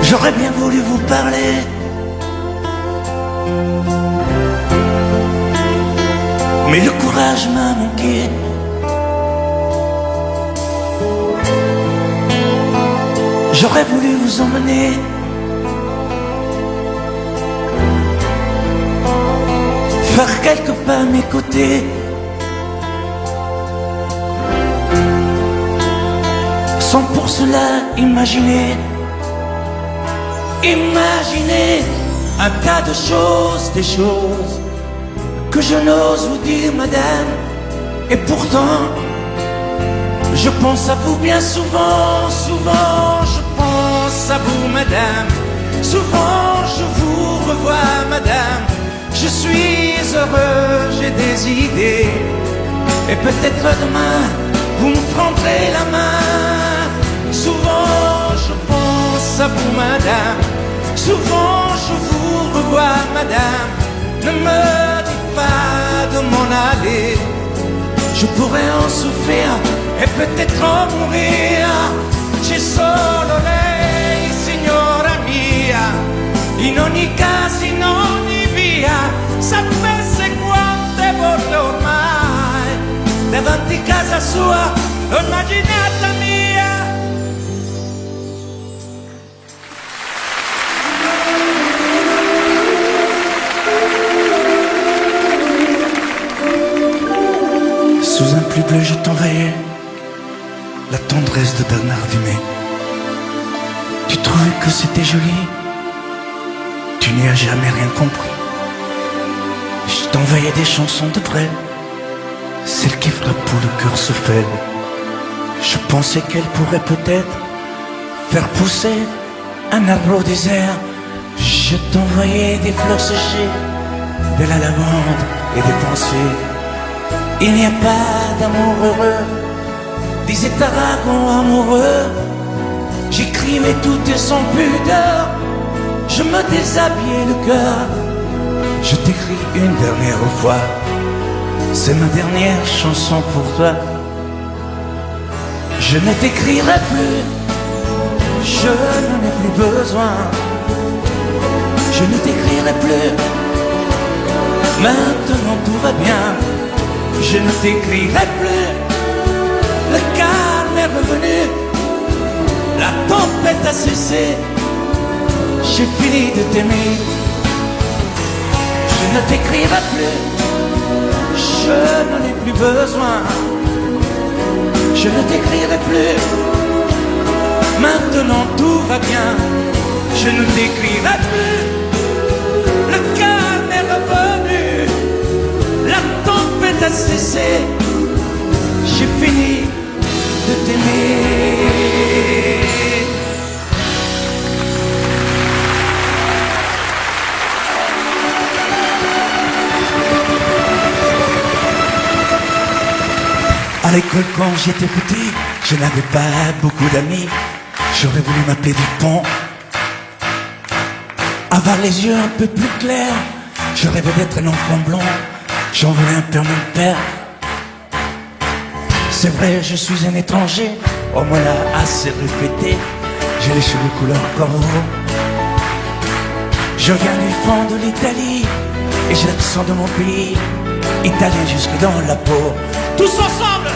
J'aurais bien voulu vous parler, mais le courage m'a manqué. J'aurais voulu vous emmener faire quelques pas à mes côtés, sans pour cela imaginer un tas de choses, des choses que je n'ose vous dire, madame. Et pourtant, je pense à vous bien souvent, souvent je pense à vous, madame. Souvent je vous revois, madame. Je suis heureux, j'ai des idées, et peut-être demain vous me prendrez la main. Souvent je pense à vous, madame. Souvent je vous revois, madame. Ne me dites pas de m'en aller, je pourrais en souffrir et peut-être en mourir. C'è solo lei, signora mia, in ogni caso, in ogni via. Sapesse quante volte ormai davanti casa sua l'ho immaginata mia. Sous un plus bleu je t'envoyais la tendresse de Bernard Dumay. Tu trouvais que c'était joli, tu n'y as jamais rien compris. Je t'envoyais des chansons de Brel, celles qui frappent où le cœur se faible. Je pensais qu'elles pourraient peut-être faire pousser un arbre au désert. Je t'envoyais des fleurs séchées, de la lavande et des pensées. Il n'y a pas d'amour heureux, disait Aragon amoureux. J'écrivais tout et sans pudeur, je me déshabillais le cœur. Je t'écris une dernière fois, c'est ma dernière chanson pour toi. Je ne t'écrirai plus, je n'en ai plus besoin. Je ne t'écrirai plus, maintenant tout va bien. Je ne t'écrirai plus, le calme est revenu, la tempête a cessé, j'ai fini de t'aimer. Je ne t'écrirai plus, je n'en ai plus besoin. Je ne t'écrirai plus, maintenant tout va bien. Je ne t'écrirai plus, le calme est revenu, la tempête a cessé, j'ai fini de t'aimer. À l'école quand j'étais petit, je n'avais pas beaucoup d'amis. J'aurais voulu m'appeler Dupont, avoir les yeux un peu plus clairs. Je rêvais d'être un enfant blond, j'en voulais un peu à mon père. C'est vrai, je suis un étranger, on me l'a assez répété. J'ai les cheveux couleur corbeau. Je viens du fond de l'Italie et j'ai l'accent de mon pays, italien jusque dans la peau. Tous ensemble,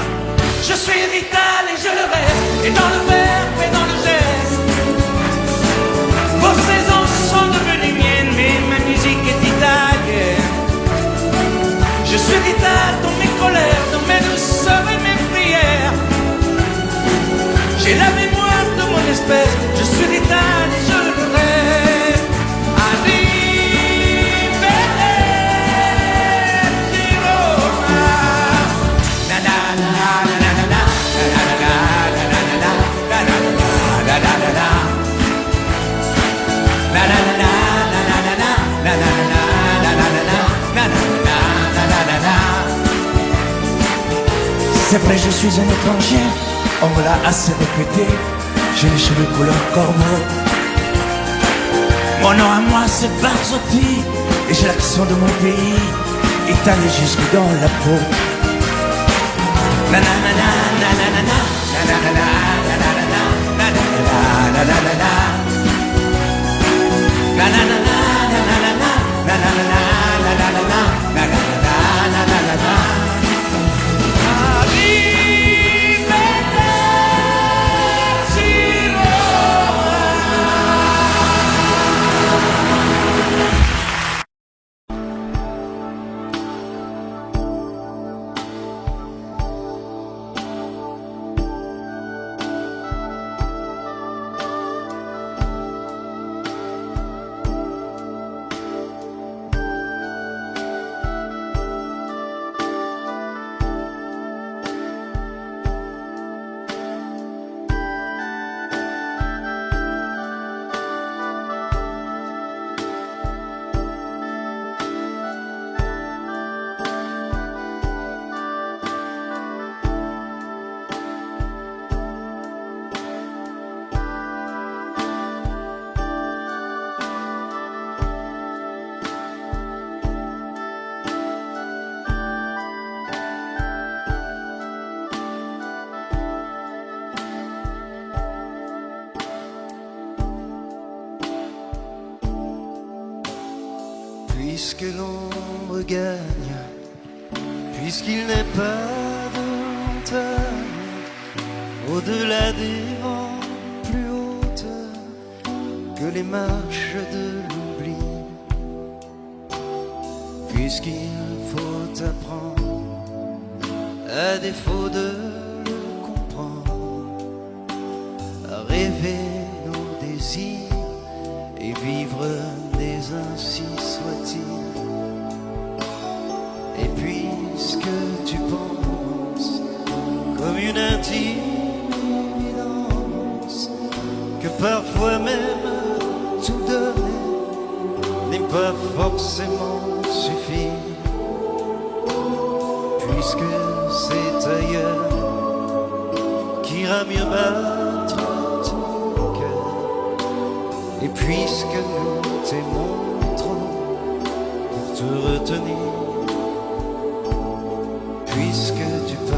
je suis vital et je le reste, et dans le verbe et dans le geste. Vos saisons sont devenues miennes, mais ma musique est italienne. Je suis vital dans mes colères, dans mes douceurs et mes prières. J'ai la mémoire de mon espèce, je suis vital et je le reste. C'est vrai, je suis un étranger, on me l'a assez répété. J'ai les cheveux couleur corbeau. Mon nom à moi c'est Barzotti, et j'ai l'accent de mon pays, étalé jusque dans la peau. puisque l'ombre gagne, puisqu'il n'est pas de montagne au-delà des vents plus hautes que les marches de l'oubli, puisqu'il faut apprendre à défaut de le comprendre, à rêver nos désirs et vivre des ainsi soit-il. Et puisque tu penses comme une intime évidence que parfois même tout donner n'est pas forcément suffire, puisque c'est ailleurs qu'ira mieux battre ton cœur, et puisque nous t'aimons trop pour te retenir, puisque tu pars.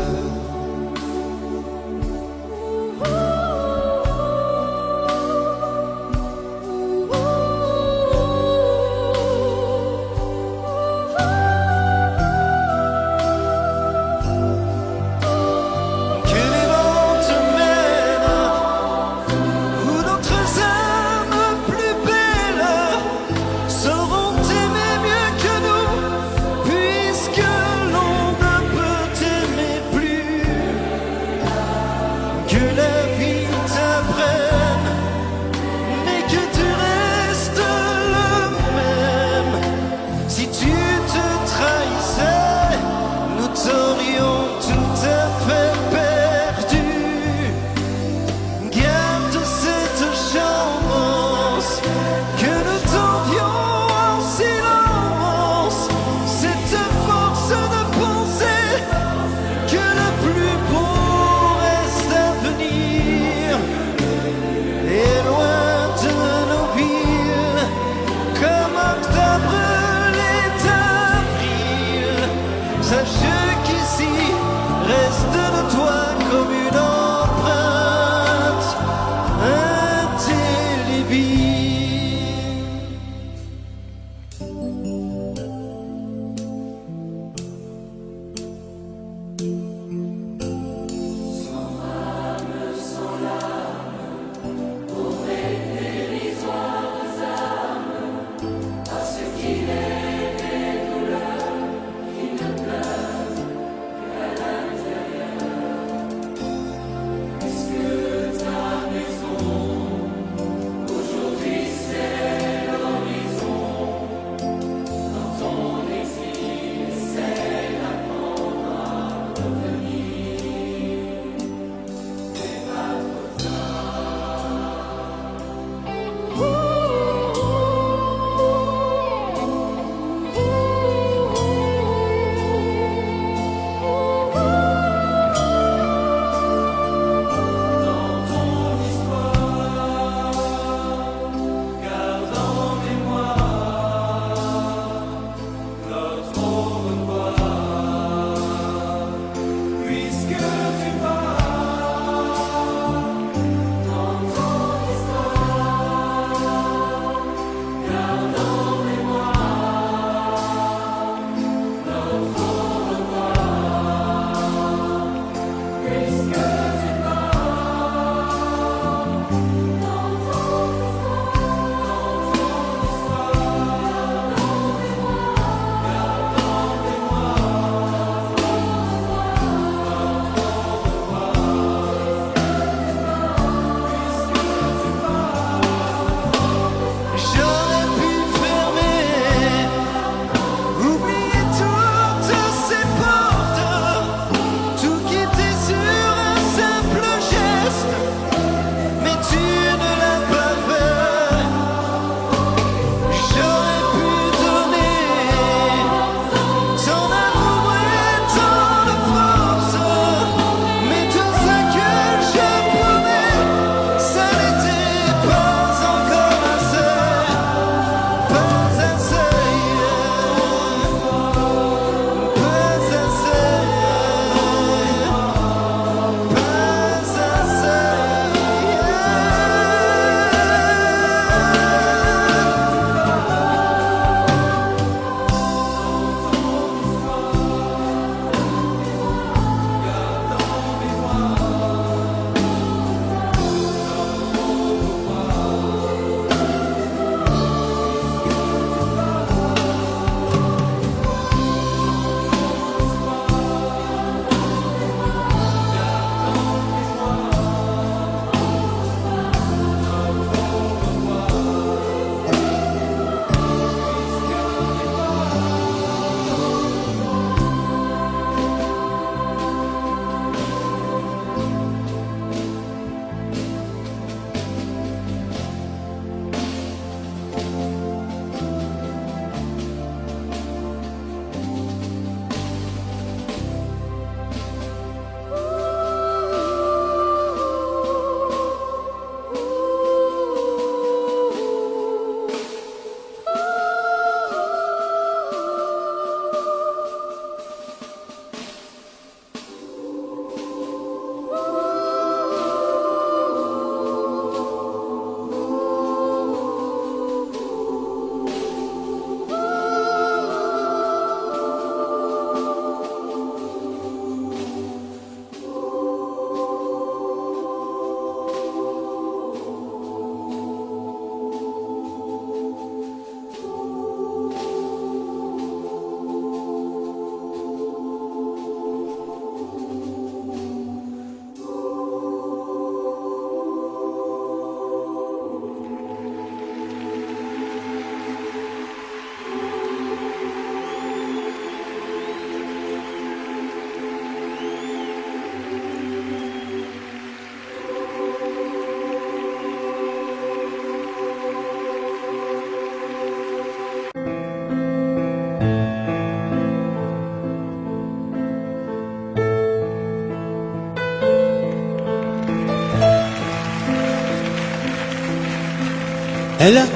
Elle a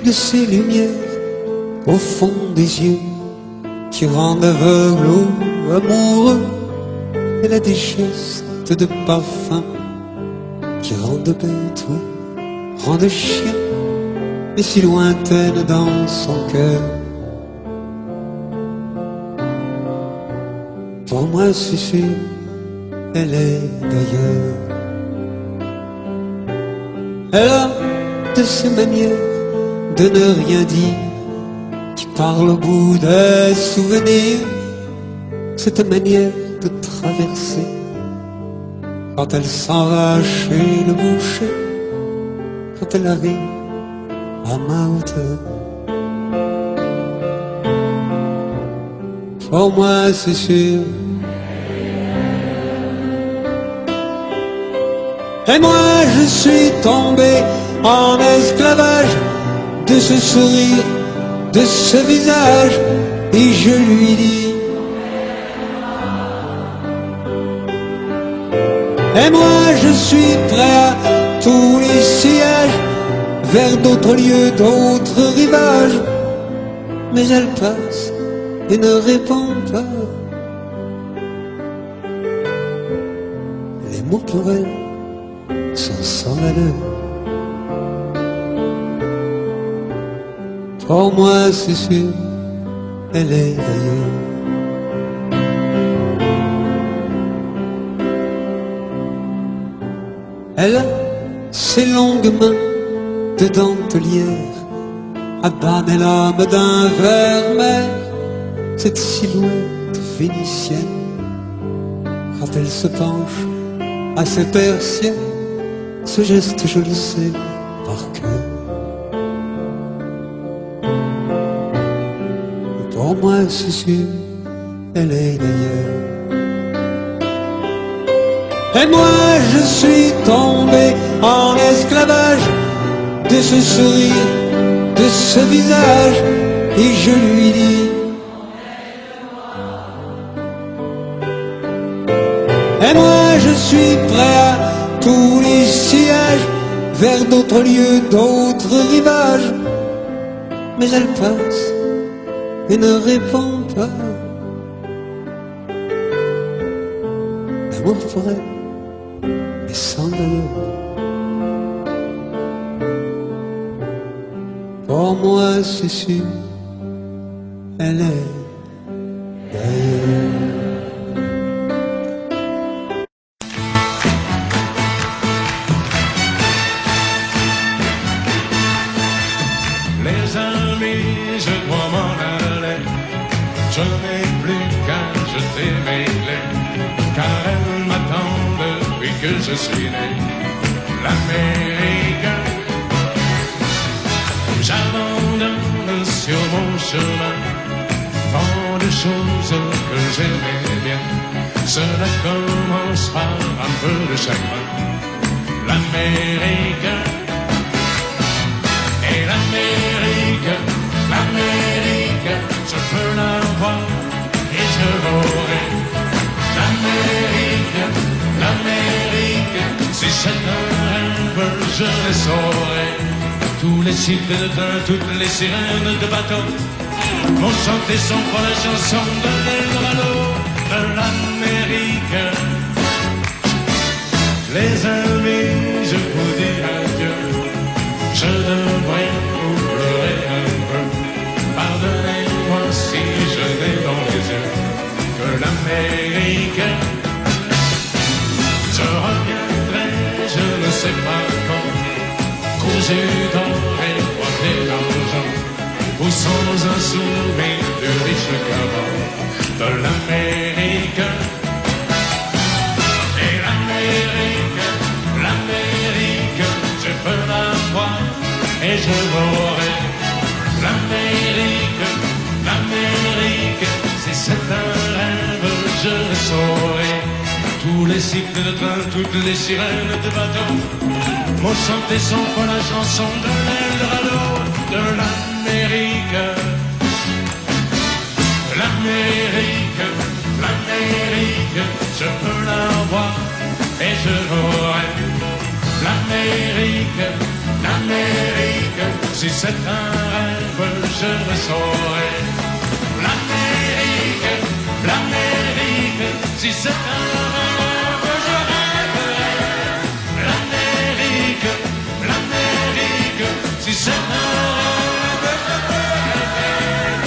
de ces lumières au fond des yeux qui rendent aveugle ou amoureux. Elle a des gestes de parfum qui rendent bête ou rendent chien, mais si lointaine dans son cœur. Pour moi c'est sûr, elle est d'ailleurs. Elle a de ces manières de ne rien dire qui parle au bout des souvenirs, cette manière de traverser quand elle s'en va chez le boucher, quand elle arrive à ma hauteur. Pour moi c'est sûr. Et moi je suis tombé en esclavage de ce sourire, de ce visage, et je lui dis: et moi je suis prêt à tous les sillages, vers d'autres lieux, d'autres rivages. Mais elle passe et ne répond pas. Les mots pour elle sont sans valeur. Pour moi c'est sûr, elle est d'ailleurs. Elle a ses longues mains de dentelière à banner l'âme d'un vermeil, cette silhouette vénitienne quand elle se penche à ses persiennes. Ce geste je le sais par cœur. Pour moi c'est sûr, elle est d'ailleurs. Et moi je suis tombé en esclavage de ce sourire, de ce visage, et je lui dis: et moi je suis prêt à tous les sillages, vers d'autres lieux, d'autres rivages. Mais elle passe et ne répond pas. L'amour pour elle est sans valeur. Pour moi c'est sûr, elle est d'ailleurs. Les amis, je dois m'en aller. Je n'ai plus qu'à jeter mes clés, car elles m'attendent depuis que je suis né. L'Amérique, j'abandonne sur mon chemin tant de choses que j'aimais bien. Cela commence par un peu de chagrin. L'Amérique, et l'Amérique, l'Amérique, je peux la voir et je l'aurai. L'Amérique, l'Amérique, si c'est un rêve, je le saurai. Tous les cycles de train, toutes les sirènes de bateau vont chanter son pour la chanson de l'Eldorado de l'Amérique. Les amis, je vous dis adieu. Je devrais vous pleurer un peu. Pardonnez-moi si je n'ai dans les yeux que l'Amérique. Je reviendrai, je ne sais pas quand, cousu d'or et coiffé d'argent, ou sans un souvenir du riche caron de l'Amérique. Et l'Amérique, l'Amérique, je peux la voir et je l'aurai. L'Amérique, l'Amérique, si c'est un rêve, je le saurai. Tous les cycles de train, toutes les sirènes de bateau m'ont chanté son pour la chanson de l'Eldorado de l'Amérique. L'Amérique, l'Amérique, je peux la voir et je l'aurai. L'Amérique, l'Amérique, rêve, je le saurai. L'Amérique, l'Amérique, si c'est un rêve, je rêverai. L'Amérique, l'Amérique, si c'est un rêve, je rêverai.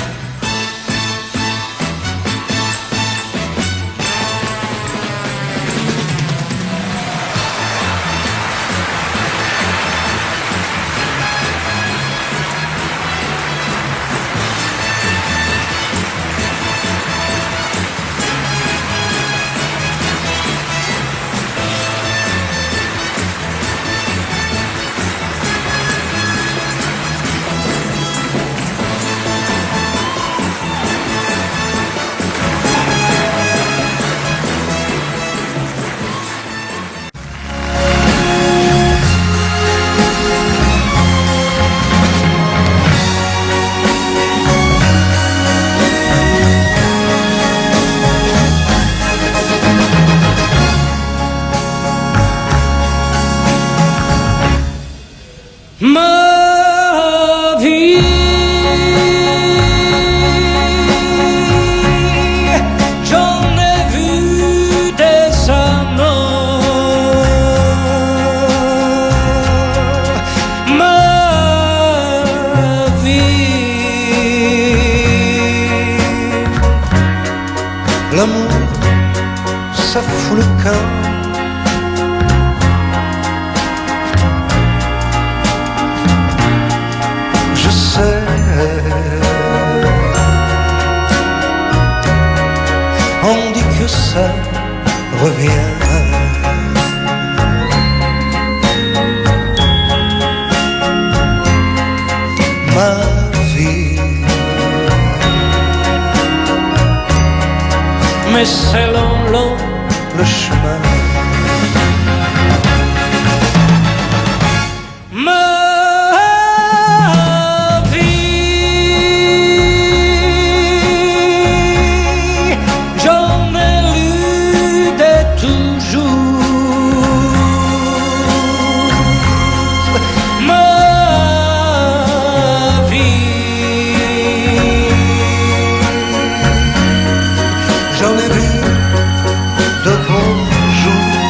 Ma vie, j'en ai vu des amants. Ma vie, L'amour, ça fout le camp. Je sais, on dit que ça revient. Ma vie, mais c'est long, long le chemin. Ma vie, j'en ai lu des toujours. Ma vie, J'en ai vu de bons jours.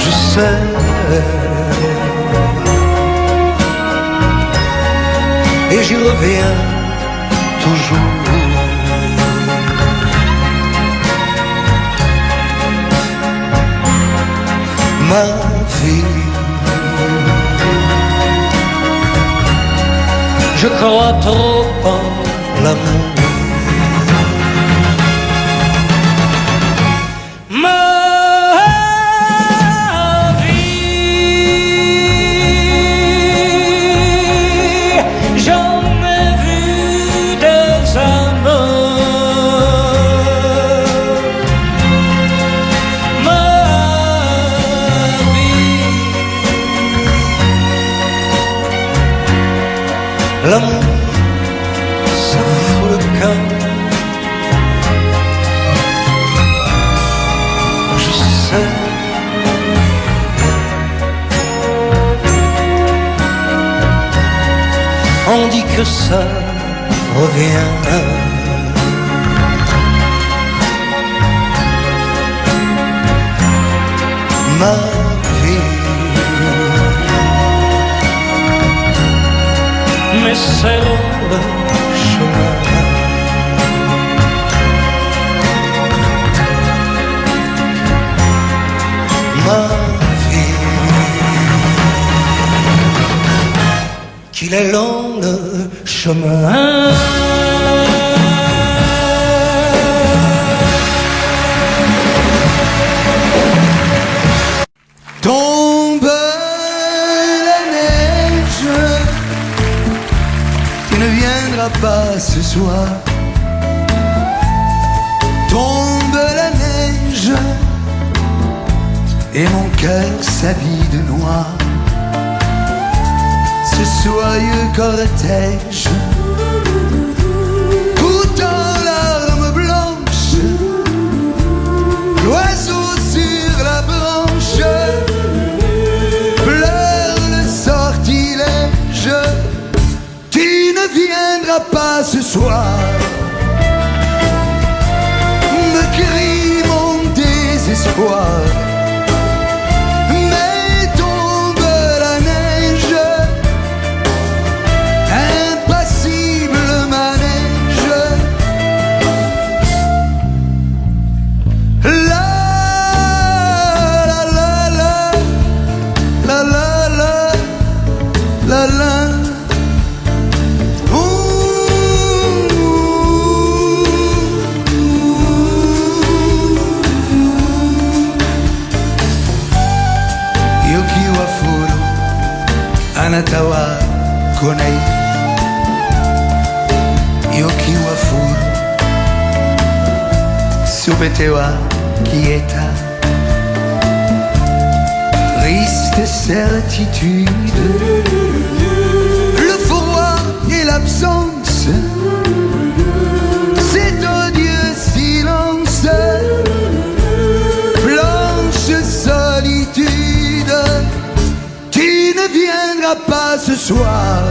Je sais, et j'y reviens toujours. Ma vie, je crois trop en l'amour. ma vie, j'en ai vu des amants. Ma vie, L'amour, ça fout le camp. Je sais, on dit que ça revient. Ma vie, mais c'est long le chemin. Ma vie, qu'il est long le chemin. Tombe la neige, tu ne viendras pas ce soir. Tombe la neige, et mon cœur s'habille de noir. Ce soyeux cortège, tout en larmes blanches, l'oiseau sur la branche Anatawa konai Yoki wa furu Subetewa quieta Triste certitude Le froid et l'absence Cet odieux silence Blanche solitude Tu ne viendras pas ce soir